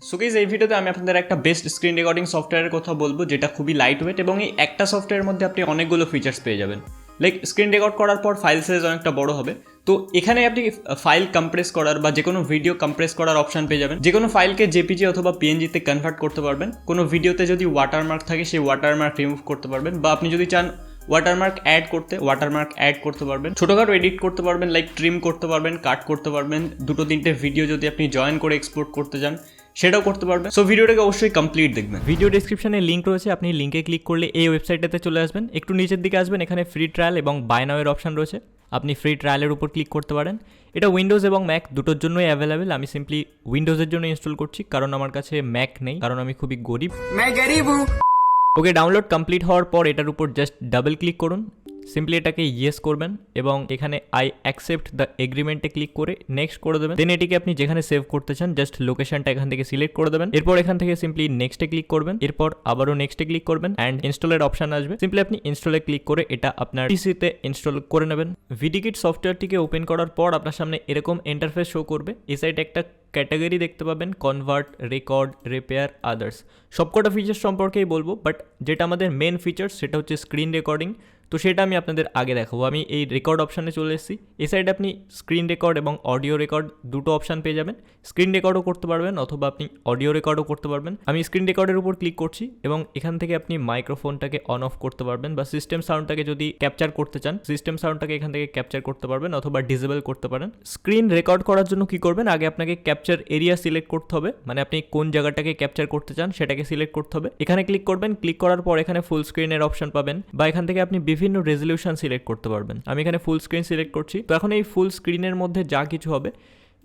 So guys এই ভিডিওতে আমি আপনাদের একটা বেস্ট স্ক্রিন রেকর্ডিং সফটওয়্যারের কথা বলবো যেটা খুবই লাইট ওয়েট এবং এই একটা সফটওয়্যারের মধ্যে আপনি অনেকগুলো ফিচার্স পেয়ে যাবেন। লাইক স্ক্রিন রেকর্ড করার পর ফাইল সাইজ অনেকটা বড় হবে, তো এখানে আপনি ফাইল কম্প্রেস করার বা যে কোনো ভিডিও কম্প্রেস করার অপশন পেয়ে যাবেন। যে কোনো ফাইলকে জেপিজি অথবা পিএনজিতে কনভার্ট করতে পারবেন। কোনো ভিডিওতে যদি ওয়াটারমার্ক থাকে সেই ওয়াটারমার্ক রিমুভ করতে পারবেন, বা আপনি যদি চান ওয়াটারমার্ক অ্যাড করতে পারবেন। ছোটোখাটো এডিট করতে পারবেন, লাইক ট্রিম করতে পারবেন, কাট করতে পারবেন। দুটো তিনটে ভিডিও যদি আপনি জয়েন করে এক্সপোর্ট করতে চান সেটাও করতে পারবেন। সো ভিডিওটাকে অবশ্যই কমপ্লিট দেখবেন। ভিডিও ডেসক্রিপশনে লিঙ্ক রয়েছে, আপনি লিঙ্কে ক্লিক করলে এই ওয়েবসাইটটাতে চলে আসবেন। একটু নিচের দিকে আসবেন, এখানে ফ্রি ট্রায়াল এবং বাই নাও এর অপশন রয়েছে, আপনি ফ্রি ট্রায়ালের উপর ক্লিক করতে পারেন। এটা উইন্ডোজ এবং ম্যাক দুটোর জন্যই অ্যাভেলেবেল। আমি সিম্পলি উইন্ডোজের জন্য ইনস্টল করছি কারণ আমার কাছে ম্যাক নেই, কারণ আমি খুবই গরিব। ওকে, ডাউনলোড কমপ্লিট হওয়ার পর এটার উপর জাস্ট ডাবল ক্লিক করুন। সিম্পলি এটাকে ইয়েস করবেন এবং এখানে আই অ্যাকসেপ্ট দ্য এগ্রিমেন্টে ক্লিক করে নেক্সট করে দেবেন। দেন এটিকে আপনি যেখানে সেভ করতে চান জাস্ট লোকেশনটা এখান থেকে সিলেক্ট করে দেবেন। এরপর এখান থেকে সিম্পলি নেক্সটে ক্লিক করবেন, এরপর আবারও নেক্সটে ক্লিক করবেন অ্যান্ড ইনস্টলের অপশন আসবে। সিম্পলি আপনি ইনস্টলে ক্লিক করে এটা আপনার পিসিতে ইনস্টল করে নেবেন। ভিডিকিট সফটওয়্যারটিকে ওপেন করার পর আপনার সামনে এরকম ইন্টারফেস শো করবে। এই সাইডে একটা ক্যাটাগরি দেখতে পাবেন, কনভার্ট, রেকর্ড, রিপেয়ার, আদার্স। সবকটা ফিচার্স সম্পর্কেই বলবো, বাট যেটা আমাদের মেন ফিচার্স সেটা হচ্ছে স্ক্রিন রেকর্ডিং। তো সেটা আমি আপনাদের আগে দেখাবো। আমি এই রেকর্ড অপশানে চলে এসেছি। এই সাইডে আপনি স্ক্রিন রেকর্ড এবং অডিও রেকর্ড দুটো অপশান পেয়ে যাবেন। স্ক্রিন রেকর্ডও করতে পারবেন অথবা আপনি অডিও রেকর্ডও করতে পারবেন। আমি স্ক্রিন রেকর্ডের উপর ক্লিক করছি এবং এখান থেকে আপনি মাইক্রোফোনটাকে অন অফ করতে পারবেন, বা সিস্টেম সাউন্ডটাকে যদি ক্যাপচার করতে চান সিস্টেম সাউন্ডটাকে এখান থেকে ক্যাপচার করতে পারবেন অথবা ডিসেবল করতে পারেন। স্ক্রিন রেকর্ড করার জন্য কি করবেন, আগে আপনাকে ক্যাপচার এরিয়া সিলেক্ট করতে হবে, মানে আপনি কোন জায়গাটাকে ক্যাপচার করতে চান সেটাকে সিলেক্ট করতে হবে। এখানে ক্লিক করবেন, ক্লিক করার পর এখানে ফুল স্ক্রিনের অপশন পাবেন, বা এখান থেকে আপনি বিভিন্ন রেজলিউশন সিলেক্ট করতে পারবেন। আমি এখানে ফুল স্ক্রিন সিলেক্ট করছি। তো এখন এই ফুল স্ক্রিনের মধ্যে যা কিছু হবে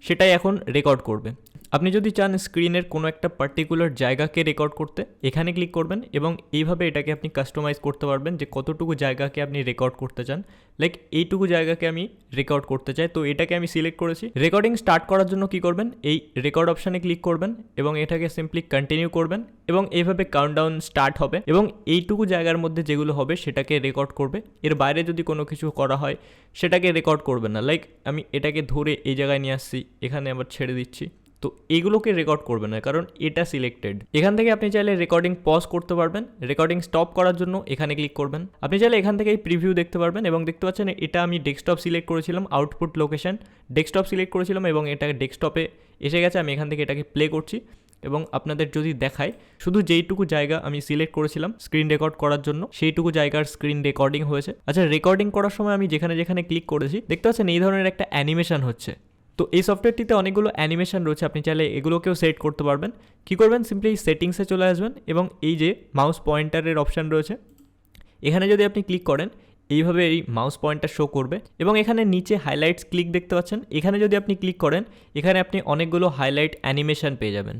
সেটাই এখন রেকর্ড করবে। আপনি যদি চান স্ক্রিনের কোনো একটা পার্টিকুলার জায়গাকে রেকর্ড করতে, এখানে ক্লিক করবেন এবং এইভাবে এটাকে আপনি কাস্টমাইজ করতে পারবেন যে কতটুকু জায়গাকে আপনি রেকর্ড করতে চান। লাইক এইটুকু জায়গাকে আমি রেকর্ড করতে চাই, তো এটাকে আমি সিলেক্ট করেছি। রেকর্ডিং স্টার্ট করার জন্য কি করবেন, এই রেকর্ড অপশানে ক্লিক করবেন এবং এটাকে সিম্পলি কন্টিনিউ করবেন এবং এইভাবে কাউন্টডাউন স্টার্ট হবে এবং এইটুকু জায়গার মধ্যে যেগুলো হবে সেটাকে রেকর্ড করবে। এর বাইরে যদি কোনো কিছু করা হয় সেটাকে রেকর্ড করবে না। লাইক আমি এটাকে ধরে এই জায়গায় নিয়ে আসছি, এখানে আবার ছেড়ে দিচ্ছি, তো এগুলোকে রেকর্ড করবে না কারণ এটা সিলেক্টেড। এখান থেকে আপনি চাইলে রেকর্ডিং পজ করতে পারবেন। রেকর্ডিং স্টপ করার জন্য এখানে ক্লিক করবেন। আপনি চাইলে এখান থেকে এই প্রিভিউ দেখতে পারবেন এবং দেখতে পাচ্ছেন এটা আমি ডেস্কটপ সিলেক্ট করেছিলাম, আউটপুট লোকেশন ডেস্কটপ সিলেক্ট করেছিলাম এবং এটা ডেস্কটপে এসে গেছে। আমি এখান থেকে এটাকে প্লে করছি এবং আপনাদের যদি দেখায় শুধু যেইটুকু জায়গা আমি সিলেক্ট করেছিলাম স্ক্রিন রেকর্ড করার জন্য সেইটুকু জায়গার স্ক্রিন রেকর্ডিং হয়েছে। আচ্ছা, রেকর্ডিং করার সময় আমি যেখানে যেখানে ক্লিক করেছি দেখতে পাচ্ছেন এই ধরনের একটা অ্যানিমেশন হচ্ছে। তো এই সফটওয়্যারটিতে অনেকগুলো অ্যানিমেশন রয়েছে, আপনি চাইলে এগুলোকেও সেট করতে পারবেন। কী করবেন, সিম্পলি সেটিংসে চলে আসবেন এবং এই যে মাউস পয়েন্টারের অপশান রয়েছে এখানে যদি আপনি ক্লিক করেন এইভাবে এই মাউস পয়েন্টার শো করবে এবং এখানে নিচে হাইলাইটস ক্লিক দেখতে পাচ্ছেন, এখানে যদি আপনি ক্লিক করেন এখানে আপনি অনেকগুলো হাইলাইট অ্যানিমেশন পেয়ে যাবেন।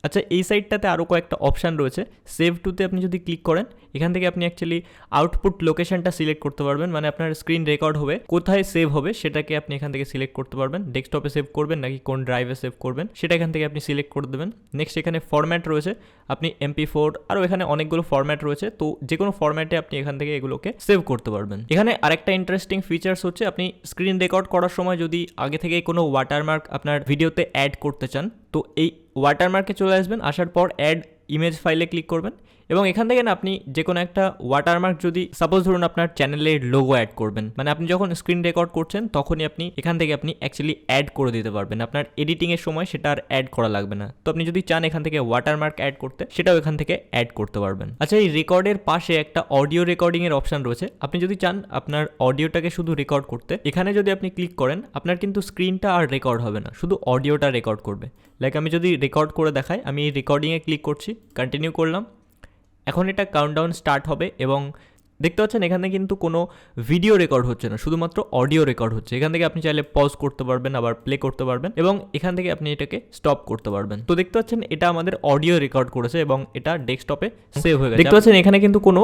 আচ্ছা, এই সাইডটাতে আরও কয়েকটা অপশান রয়েছে। সেভ টুতে আপনি যদি ক্লিক করেন এখান থেকে আপনি অ্যাকচুয়ালি আউটপুট লোকেশনটা সিলেক্ট করতে পারবেন, মানে আপনার স্ক্রিন রেকর্ড হবে কোথায় সেভ হবে সেটাকে আপনি এখান থেকে সিলেক্ট করতে পারবেন। ডেস্কটপে সেভ করবেন নাকি কোন ড্রাইভে সেভ করবেন সেটা এখান থেকে আপনি সিলেক্ট করে দেবেন। নেক্সট এখানে ফরম্যাট রয়েছে, আপনি MP4 আরও এখানে অনেকগুলো ফরম্যাট রয়েছে, তো যে কোনো ফরম্যাটে আপনি এখান থেকে এগুলোকে সেভ করতে পারবেন। এখানে আরেকটা ইন্টারেস্টিং ফিচার্স হচ্ছে আপনি স্ক্রিন রেকর্ড করার সময় যদি আগে থেকে কোনো ওয়াটারমার্ক আপনার ভিডিওতে অ্যাড করতে চান তো এই ওয়াটারমার্কে চলে আসবেন, আসার পর অ্যাড ইমেজ ফাইলে ক্লিক করবেন এবং এখান থেকে না আপনি যে কোনো একটা ওয়াটারমার্ক যদি সাপোজ ধরুন আপনার চ্যানেলের লোগো অ্যাড করবেন, মানে আপনি যখন স্ক্রিন রেকর্ড করছেন তখনই আপনি এখান থেকে আপনি অ্যাকচুয়ালি অ্যাড করে দিতে পারবেন, আপনার এডিটিংয়ের সময় সেটা আর অ্যাড করা লাগবে না। তো আপনি যদি চান এখান থেকে ওয়াটারমার্ক অ্যাড করতে সেটাও এখান থেকে অ্যাড করতে পারবেন। আচ্ছা, এই রেকর্ডের পাশে একটা অডিও রেকর্ডিংয়ের অপশান রয়েছে, আপনি যদি চান আপনার অডিওটাকে শুধু রেকর্ড করতে এখানে যদি আপনি ক্লিক করেন আপনার কিন্তু স্ক্রিনটা আর রেকর্ড হবে না, শুধু অডিওটা রেকর্ড করবে। লাইক আমি যদি রেকর্ড করে দেখাই, আমি এই রেকর্ডিংয়ে ক্লিক করছি, কন্টিনিউ করলাম, এখন এটা কাউন্টডাউন স্টার্ট হবে এবং দেখতে পাচ্ছেন এখানে কিন্তু কোনো ভিডিও রেকর্ড হচ্ছে না, শুধুমাত্র অডিও রেকর্ড হচ্ছে। এখান থেকে আপনি চাইলে পজ করতে পারবেন, আবার প্লে করতে পারবেন এবং এখান থেকে আপনি এটাকে স্টপ করতে পারবেন। তো দেখতে পাচ্ছেন এটা আমাদের অডিও রেকর্ড করেছে এবং এটা ডেস্কটপে সেভ হয়ে গেছে। দেখতে পাচ্ছেন এখানে কিন্তু কোনো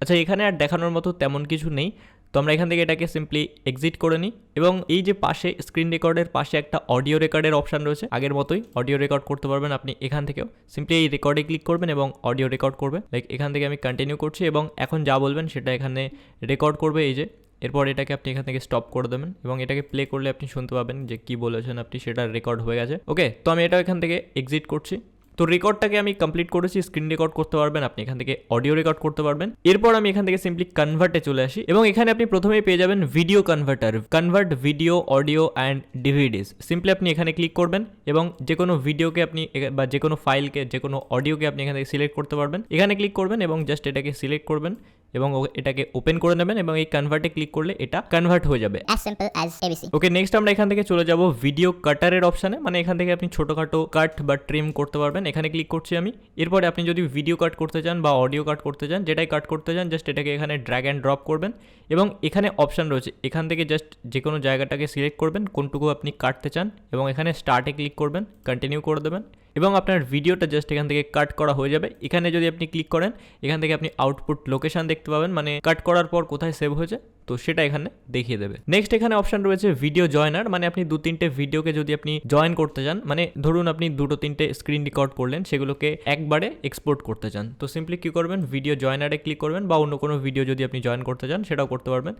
আচ্ছা, এখানে আর দেখানোর মতো তেমন কিছু নেই, তো আমরা এখান থেকে এটাকে সিম্পলি এক্সিট করে নিই এবং এই যে পাশে স্ক্রিন রেকর্ডের পাশে একটা অডিও রেকর্ডের অপশান রয়েছে, আগের মতোই অডিও রেকর্ড করতে পারবেন আপনি এখান থেকেও। সিম্পলি এই রেকর্ডে ক্লিক করবেন এবং অডিও রেকর্ড করবে। লাইক এখান থেকে আমি কন্টিনিউ করছি এবং এখন যা বলবেন সেটা এখানে রেকর্ড করবে এই যে, এরপর এটাকে আপনি এখান থেকে স্টপ করে দেবেন এবং এটাকে প্লে করলে আপনি শুনতে পাবেন যে কি বলেছেন আপনি, সেটা রেকর্ড হয়ে গেছে। ওকে, তো আমি এটা এখান থেকে এক্সিট করছি। তো রেকর্ডটাকে আমি কমপ্লিট করেছি। স্ক্রিন রেকর্ড করতে পারবেন, আপনি এখান থেকে অডিও রেকর্ড করতে পারবেন। এরপর আমি এখান থেকে সিম্পলি কনভার্টে চলে আসি এবং এখানে আপনি প্রথমেই পেয়ে যাবেন video converter, convert video audio and DVDs. Simply আপনি এখানে ক্লিক করবেন এবং যে কোনো ভিডিওকে আপনি বা যে কোনো ফাইলকে, যে কোনো অডিওকে আপনি এখান থেকে সিলেক্ট করতে পারবেন। এখানে ক্লিক করবেন এবং জাস্ট এটাকে সিলেক্ট করবেন এবং এটাকে ওপেন করে নেবেন এবং এই কনভার্টে ক্লিক করলে এটা কনভার্ট হয়ে যাবে। as simple as ABC. ওকে, নেক্সট আমরা এখান থেকে চলে যাব ভিডিও কাটারের অপশানে, মানে এখান থেকে আপনি ছোটোখাটো কাট বা ট্রিম করতে পারবেন। এখানে ক্লিক করছি আমি। এরপরে আপনি যদি ভিডিও কাট করতে চান বা অডিও কাট করতে চান, যেটাই কাট করতে চান, জাস্ট এটাকে এখানে ড্র্যাগ অ্যান্ড ড্রপ করবেন এবং এখানে অপশান রয়েছে, এখান থেকে জাস্ট যে কোনো জায়গাটাকে সিলেক্ট করবেন কোনটুকু আপনি কাটতে চান এবং এখানে স্টার্টে ক্লিক করবেন, কন্টিনিউ করে দেবেন এবং আপনার ভিডিওটা জাস্ট এখান থেকে কাট করা হয়ে যাবে। এখানে যদি আপনি ক্লিক করেন, এখান থেকে আপনি আউটপুট লোকেশন দেখতে পাবেন, মানে কাট করার পর কোথায় সেভ হয়েছে, তো সেটা এখানে দেখিয়ে দেবে। নেক্সট এখানে অপশন রয়েছে ভিডিও জয়নার, মানে আপনি 2-3টে ভিডিওকে যদি আপনি জয়েন করতে চান, মানে ধরুন আপনি 2-3টে স্ক্রিন রেকর্ড করলেন, সেগুলোকে একবারে এক্সপোর্ট করতে চান, তো সিম্পলি কী করবেন, ভিডিও জয়নারে ক্লিক করবেন বা অন্য কোনো ভিডিও যদি আপনি জয়েন করতে চান সেটাও করতে পারবেন।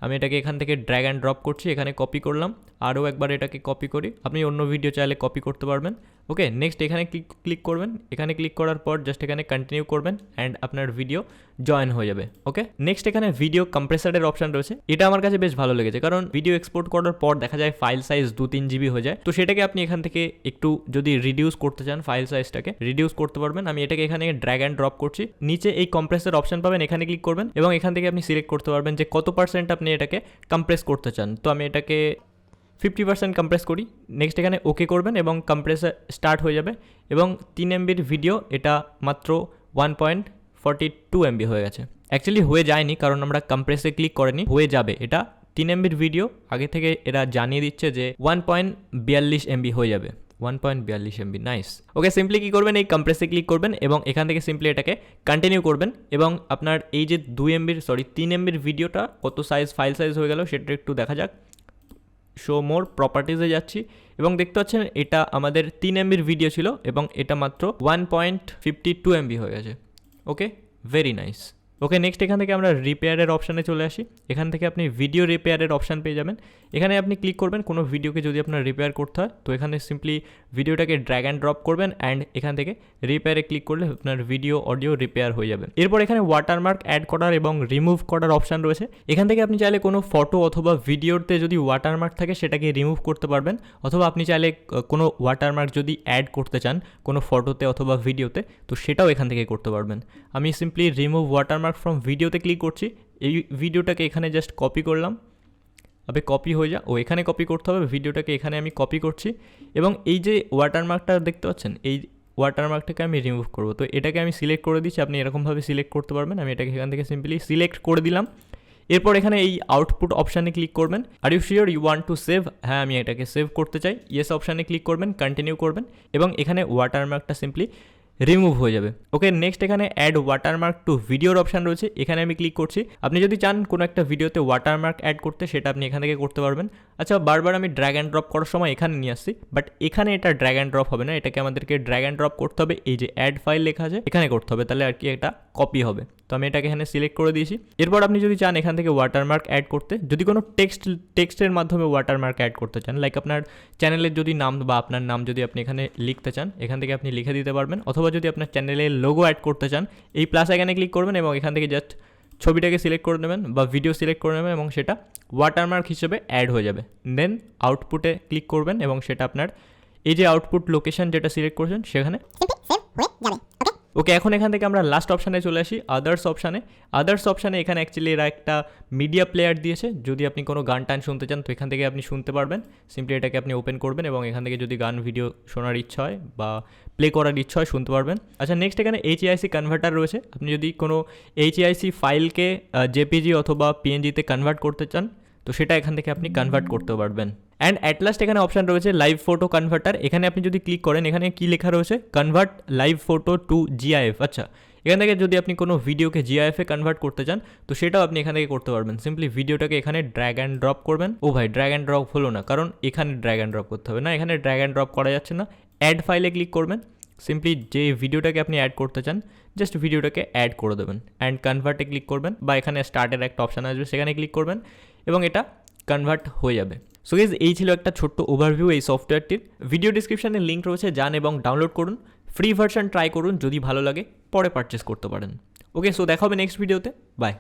আমি এটাকে এখান থেকে ড্র্যাগ অ্যান্ড ড্রপ করছি, এখানে কপি করলাম, আরও একবার এটাকে কপি করি, আপনি অন্য ভিডিও চাইলে কপি করতে পারবেন। ওকে, নেক্সট এখানে ক্লিক করবেন, এখানে ক্লিক করার পর জাস্ট এখানে কন্টিনিউ করবেন অ্যান্ড আপনার ভিডিও জয়েন হয়ে যাবে। ওকে, নেক্সট এখানে ভিডিও কম্প্রেসারের অপশন রয়েছে, এটা আমার কাছে বেশ ভালো লেগেছে, কারণ ভিডিও এক্সপোর্ট করার পর দেখা যায় ফাইল সাইজ 2-3 GB হয়ে যায়, তো সেটাকে আপনি এখান থেকে একটু যদি রিডিউস করতে চান, ফাইল সাইজটাকে রিডিউস করতে পারবেন। আমি এটাকে এখানে ড্র্যাগ অ্যান্ড ড্রপ করছি, নিচে এই কম্প্রেসের অপশন পাবেন, এখানে ক্লিক করবেন এবং এখান থেকে আপনি সিলেক্ট করতে পারবেন যে কত % আপনি এটাকে কম্প্রেস করতে চান। তো আমি এটাকে 50% কম্প্রেস করি। নেক্সট এখানে ওকে করবেন এবং কম্প্রেসার স্টার্ট হয়ে যাবে এবং 3 MBর ভিডিও এটা মাত্র 1.42 MB হয়ে গেছে। অ্যাকচুয়ালি হয়ে যায়নি, কারণ আমরা কম্প্রেসে ক্লিক করিনি, হয়ে যাবে। এটা 3 MBর ভিডিও আগে থেকে এরা জানিয়ে দিচ্ছে যে 1.42 MB হয়ে যাবে, 1.42 MB। নাইস। ওকে, সিম্পলি কী করবেন, এই কম্প্রেসে ক্লিক করবেন এবং এখান থেকে সিম্পলি এটাকে কন্টিনিউ করবেন এবং আপনার এই যে 3 MBর ভিডিওটা কত সাইজ, ফাইল সাইজ হয়ে গেল সেটা একটু দেখা যাক। শো মোর প্রপার্টিজে যাচ্ছি এবং দেখতে পাচ্ছেন এটা আমাদের 3 MBর ভিডিও ছিল এবং এটা মাত্র 1.52 MB হয়ে গেছে। ওকে, ভেরি নাইস। ওকে, নেক্সট এখান থেকে আমরা রিপেয়ারের অপশানে চলে আসি। এখান থেকে আপনি ভিডিও রিপেয়ারের অপশান পেয়ে যাবেন। এখানে আপনি ক্লিক করবেন কোনো ভিডিওকে যদি আপনার রিপেয়ার করতে হয়, তো এখানে সিম্পলি ভিডিওটাকে ড্র্যাগ অ্যান্ড ড্রপ করবেন অ্যান্ড এখান থেকে রিপেয়ারে ক্লিক করলে আপনার ভিডিও অডিও রিপেয়ার হয়ে যাবে। এরপর এখানে ওয়াটারমার্ক অ্যাড করার এবং রিমুভ করার অপশান রয়েছে। এখান থেকে আপনি চাইলে কোনো ফটো অথবা ভিডিওতে যদি ওয়াটারমার্ক থাকে সেটাকে রিমুভ করতে পারবেন, অথবা আপনি চাইলে কোনো ওয়াটারমার্ক যদি অ্যাড করতে চান কোনো ফটোতে অথবা ভিডিওতে, তো সেটাও এখান থেকে করতে পারবেন। আমি সিম্পলি রিমুভ ওয়াটারমার্ক ফ্রম ভিডিওতে ক্লিক করছি। এই ভিডিওটাকে এখানে জাস্ট কপি করলাম, আবে কপি হয়ে যা, এখানে কপি করতে হবে, ভিডিওটাকে এখানে আমি কপি করছি এবং এই যে ওয়াটারমার্কটা দেখতে পাচ্ছেন, এই ওয়াটারমার্কটাকে আমি রিমুভ করবো, তো এটাকে আমি সিলেক্ট করে দিচ্ছি। আপনি এরকমভাবে সিলেক্ট করতে পারবেন। আমি এটাকে এখান থেকে সিম্পলি সিলেক্ট করে দিলাম। এরপর এখানে এই আউটপুট অপশানে ক্লিক করবেন। Are you sure you want to save, হ্যাঁ আমি এটাকে সেভ করতে চাই, ইয়েস অপশানে ক্লিক করবেন, কন্টিনিউ করবেন এবং এখানে ওয়াটারমার্কটা সিম্পলি রিমুভ হয়ে যাবে। ওকে, নেক্সট এখানে অ্যাড ওয়াটারমার্ক টু ভিডিওর অপশান রয়েছে, এখানে আমি ক্লিক করছি। আপনি যদি চান কোনো একটা ভিডিওতে ওয়াটারমার্ক অ্যাড করতে, সেটা আপনি এখান থেকে করতে পারবেন। আচ্ছা, বারবার আমি ড্র্যাগ অ্যান্ড ড্রপ করার সময় এখানে নিয়ে আসছি, বাট এখানে এটা ড্র্যাগ অ্যান্ড ড্রপ হবে না, এটাকে আমাদেরকে ড্র্যাগ অ্যান্ড ড্রপ করতে হবে, এই যে অ্যাড ফাইল লেখা আছে এখানে করতে হবে, তাহলে আর কি এটা কপি হবে। তো আমি এটাকে এখানে সিলেক্ট করে দিয়েছি। এরপর আপনি যদি চান এখান থেকে ওয়াটারমার্ক অ্যাড করতে, যদি কোনো টেক্সটের মাধ্যমে ওয়াটারমার্ক অ্যাড করতে চান, লাইক আপনার চ্যানেলের যদি নাম বা আপনার নাম যদি আপনি এখানে লিখতে চান, এখান থেকে আপনি লিখে দিতে পারবেন, অথবা যদি আপনার চ্যানেলের লোগো অ্যাড করতে চান, এই প্লাস আইকনে ক্লিক করবেন এবং এখান থেকে জাস্ট ছবিটাকে সিলেক্ট করে নেবেন বা ভিডিও সিলেক্ট করে নেবেন এবং সেটা ওয়াটারমার্ক হিসেবে অ্যাড হয়ে যাবে। দেন আউটপুটে ক্লিক করবেন এবং সেটা আপনার এই যে আউটপুট লোকেশন যেটা সিলেক্ট করেছেন সেখানে সেভ হয়ে যাবে। ওকে, এখন এখান থেকে আমরা লাস্ট অপশানে চলে আসি, আদার্স অপশানে এখানে অ্যাকচুয়ালি এরা একটা মিডিয়া প্লেয়ার দিয়েছে, যদি আপনি কোনো গান টান শুনতে চান তো এখান থেকে আপনি শুনতে পারবেন। সিম্পলি এটাকে আপনি ওপেন করবেন এবং এখান থেকে যদি গান ভিডিও শোনার ইচ্ছা হয় বা প্লে করার ইচ্ছা হয় শুনতে পারবেন। আচ্ছা, নেক্সট এখানে 𝐻EIC কনভার্টার রয়েছে, আপনি যদি কোনো 𝐻EIC ফাইলকে জেপিজি অথবা পিএনজিতে কনভার্ট করতে চান তো সেটা এখান থেকে আপনি কনভার্ট করতে পারবেন। অ্যান্ড অ্যাট লাস্ট এখানে অপশান রয়েছে লাইভ ফটো কনভার্টার, এখানে আপনি যদি ক্লিক করেন এখানে কি লেখা রয়েছে, convert live photo to GIF। আচ্ছা, এখান থেকে যদি আপনি কোনো ভিডিওকে GIF-এ কনভার্ট করতে চান তো সেটাও আপনি এখান থেকে করতে পারবেন। সিম্পলি ভিডিওটাকে এখানে ড্র্যাগ অ্যান্ড ড্রপ করবেন। ও ভাই, ড্র্যাগ অ্যান্ড ড্রপ হলো না, কারণ এখানে ড্র্যাগ অ্যান্ড ড্রপ করতে হবে না, এখানে ড্র্যাগ অ্যান্ড ড্রপ করা যাচ্ছে না। অ্যাড ফাইলে ক্লিক করবেন, সিম্পলি যে ভিডিওটাকে আপনি অ্যাড করতে চান জাস্ট ভিডিওটাকে অ্যাড করে দেবেন অ্যান্ড কনভার্টে ক্লিক করবেন বা এখানে স্টার্টের একটা অপশান আসবে সেখানে ক্লিক করবেন এবং এটা কনভার্ট হয়ে যাবে। সো গাইজ এই ছিল একটা ছোট্ট ওভারভিউ এই সফটওয়্যারটির। ভিডিও ডিসক্রিপশানে লিঙ্ক রয়েছে, যান এবং ডাউনলোড করুন, ফ্রি ভার্সন ট্রাই করুন, যদি ভালো লাগে পরে পারচেস করতে পারেন। ওকে, সো দেখা হবে নেক্সট ভিডিওতে, বাই।